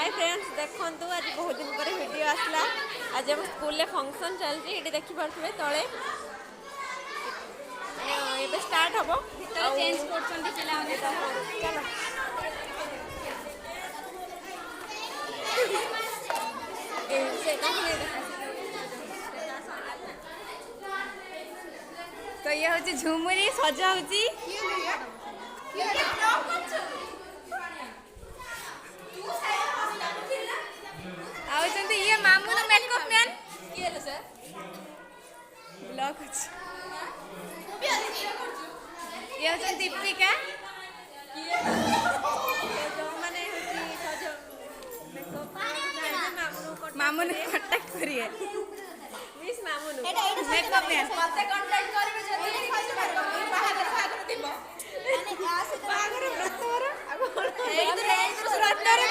hi friends देखु आज बहुत दिन पर वीडियो आसला आज हम स्कूल में फंक्शन चलती ये देखी पारे तले ये स्टार्ट हम चेंज कर तो ये हूँ झुमुरी सजा हूँ ये मामू मेकअप मैन ब्लॉग ये हूँ दीपिका मामू ने कांटेक्ट करिए मिस मामू मेकअप मैन मते कांटेक्ट करबे जदी बाहागर बाहागर दिबो बाहागर व्रत